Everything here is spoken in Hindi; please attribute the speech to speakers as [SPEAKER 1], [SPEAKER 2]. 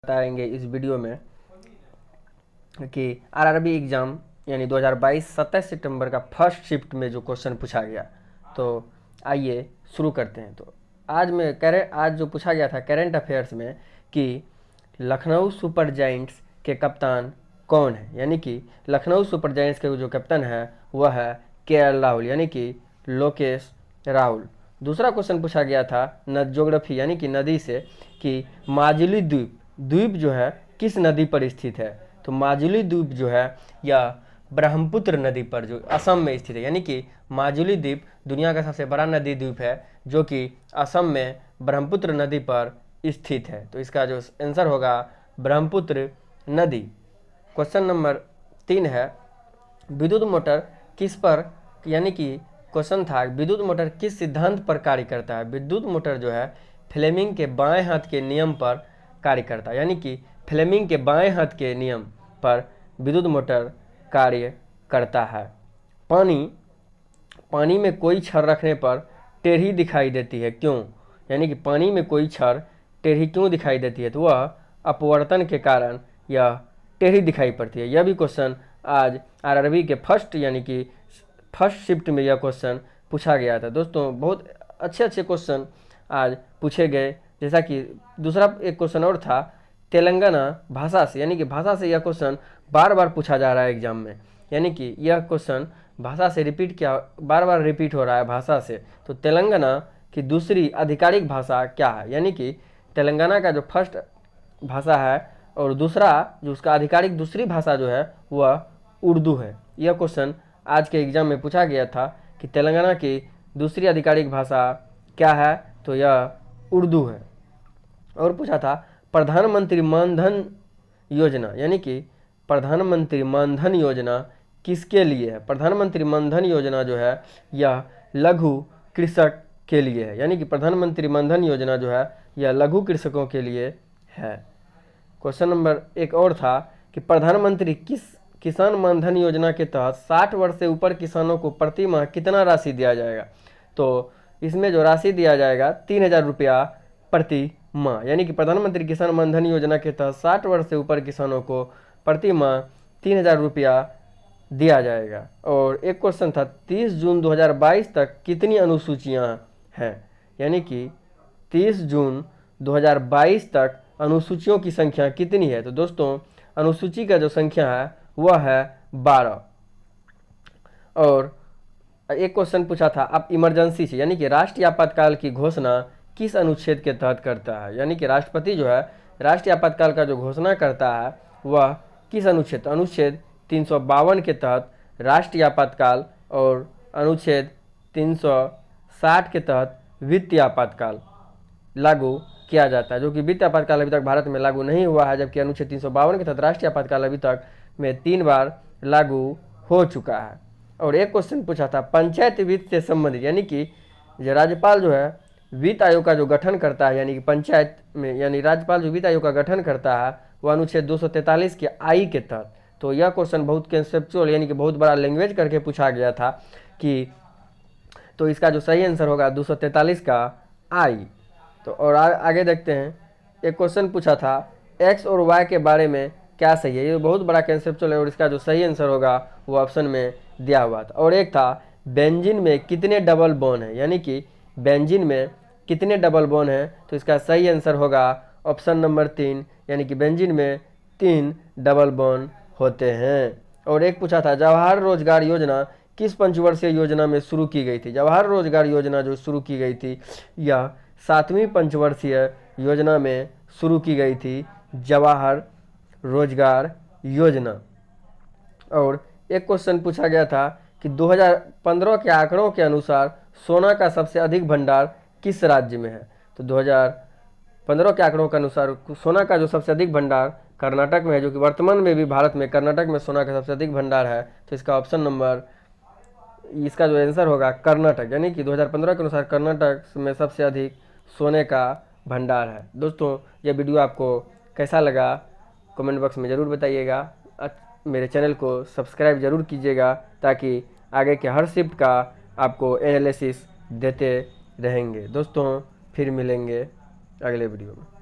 [SPEAKER 1] बताएंगे इस वीडियो में कि आरआरबी एग्ज़ाम यानी 2022 27 सितंबर का फर्स्ट शिफ्ट में जो क्वेश्चन पूछा गया। तो आइए शुरू करते हैं। तो आज जो पूछा गया था करेंट अफेयर्स में कि लखनऊ सुपर जायंट्स के कप्तान कौन है, यानी कि लखनऊ सुपर जायंट्स के जो कप्तान है वह है केएल राहुल यानी कि लोकेश राहुल। दूसरा क्वेश्चन पूछा गया था ज्योग्राफी यानी कि नदी से कि माजुली द्वीप जो है किस नदी पर स्थित है। तो माजुली द्वीप जो है यह ब्रह्मपुत्र नदी पर जो असम में स्थित है, यानी कि माजुली द्वीप दुनिया का सबसे बड़ा नदी द्वीप है जो कि असम में ब्रह्मपुत्र नदी पर स्थित है। तो इसका जो आंसर होगा ब्रह्मपुत्र नदी। क्वेश्चन नंबर 3 है विद्युत मोटर किस पर, यानी कि क्वेश्चन था विद्युत मोटर किस सिद्धांत पर कार्य करता है। विद्युत मोटर जो है फ्लेमिंग के बाएं हाथ के नियम पर कार्य करता है, यानी कि फ्लेमिंग के बाएं हाथ के नियम पर विद्युत मोटर कार्य करता है। पानी में कोई छड़ रखने पर टेढ़ी दिखाई देती है, क्यों, यानी कि पानी में कोई छड़ टेढ़ी क्यों दिखाई देती है। तो वह अपवर्तन के कारण यह टेढ़ी दिखाई पड़ती है। यह भी क्वेश्चन आज आरआरबी के फर्स्ट शिफ्ट में यह क्वेश्चन पूछा गया था। दोस्तों बहुत अच्छे क्वेश्चन आज पूछे गए। जैसा कि दूसरा एक क्वेश्चन और था तेलंगाना भाषा से, यानी कि भाषा से यह क्वेश्चन बार बार पूछा जा रहा है एग्जाम में, यानी कि यह क्वेश्चन भाषा से बार बार रिपीट हो रहा है भाषा से। तो तेलंगाना की दूसरी आधिकारिक भाषा क्या है, यानी कि तेलंगाना का जो फर्स्ट भाषा है और दूसरा जो उसका आधिकारिक दूसरी भाषा जो है वह उर्दू है। यह क्वेश्चन आज के एग्जाम में पूछा गया था कि तेलंगाना की दूसरी आधिकारिक भाषा क्या है, तो यह उर्दू है। और पूछा था प्रधानमंत्री मानधन योजना, यानी कि प्रधानमंत्री मानधन योजना किसके लिए है। प्रधानमंत्री मानधन योजना जो है यह लघु कृषक के लिए है, यानी कि प्रधानमंत्री मानधन योजना जो है यह लघु कृषकों के लिए है। क्वेश्चन नंबर एक और था कि प्रधानमंत्री किसान मानधन योजना के तहत 60 वर्ष से ऊपर किसानों को प्रति माह कितना राशि दिया जाएगा। तो इसमें जो राशि दिया जाएगा 3000 रुपया प्रति माह, यानी कि प्रधानमंत्री किसान मानधन योजना के तहत 60 वर्ष से ऊपर किसानों को प्रति माह 3000 रुपया दिया जाएगा। और एक क्वेश्चन था 30 जून 2022 तक कितनी अनुसूचियां हैं, यानी कि 30 जून 2022 तक अनुसूचियों की संख्या कितनी है। तो दोस्तों अनुसूची का जो संख्या है वह है 12। और एक क्वेश्चन पूछा था अब इमरजेंसी से, यानी कि राष्ट्रीय आपातकाल की घोषणा किस अनुच्छेद के तहत करता है, यानी कि राष्ट्रपति जो है राष्ट्रीय आपातकाल का जो घोषणा करता है वह किस अनुच्छेद 352 के तहत राष्ट्रीय आपातकाल और अनुच्छेद 360 के तहत वित्तीय आपातकाल लागू किया जाता है, जो कि वित्तीय आपातकाल अभी तक भारत में लागू नहीं हुआ है, जबकि अनुच्छेद 352 के तहत राष्ट्रीय आपातकाल अभी तक में 3 बार लागू हो चुका है। और एक क्वेश्चन पूछा था पंचायत वित्त से संबंधित, यानी कि जो राज्यपाल जो है वित्त आयोग का जो गठन करता है, यानी कि पंचायत में यानी राज्यपाल जो वित्त आयोग का गठन करता है वह अनुच्छेद 243 के आई के तहत। तो यह क्वेश्चन बहुत कंसेप्चुअल यानी कि बहुत बड़ा लैंग्वेज करके पूछा गया था कि तो इसका जो सही आंसर होगा 243 का आई। तो और आगे देखते हैं। एक क्वेश्चन पूछा था एक्स और वाई के बारे में क्या सही है। ये बहुत बड़ा कंसेप्चुअल है और इसका जो सही आंसर होगा वो ऑप्शन में दिया हुआ था। और एक था बेंजीन में कितने डबल बॉन्ड है, यानी कि बेंजीन में कितने डबल बॉन्ड है। तो इसका सही आंसर होगा ऑप्शन नंबर 3, यानी कि बेंजीन में 3 डबल बॉन्ड होते हैं। और एक पूछा था जवाहर रोजगार योजना किस पंचवर्षीय योजना में शुरू की गई थी। जवाहर रोजगार योजना जो शुरू की गई थी यह 7वीं पंचवर्षीय योजना में शुरू की गई थी, जवाहर रोजगार योजना। और एक क्वेश्चन पूछा गया था कि 2015 के आंकड़ों के अनुसार सोना का सबसे अधिक भंडार किस राज्य में है। तो 2015 के आंकड़ों के अनुसार सोना का जो सबसे अधिक भंडार कर्नाटक में है, जो कि वर्तमान में भी भारत में कर्नाटक में सोना का सबसे अधिक भंडार है। तो इसका इसका जो आंसर होगा कर्नाटक, यानी कि 2015 के अनुसार कर्नाटक में सबसे अधिक सोने का भंडार है। दोस्तों यह वीडियो आपको कैसा लगा कमेंट बॉक्स में ज़रूर बताइएगा। मेरे चैनल को सब्सक्राइब ज़रूर कीजिएगा ताकि आगे के हर शिफ्ट का आपको एनालिसिस देते रहेंगे। दोस्तों फिर मिलेंगे अगले वीडियो में।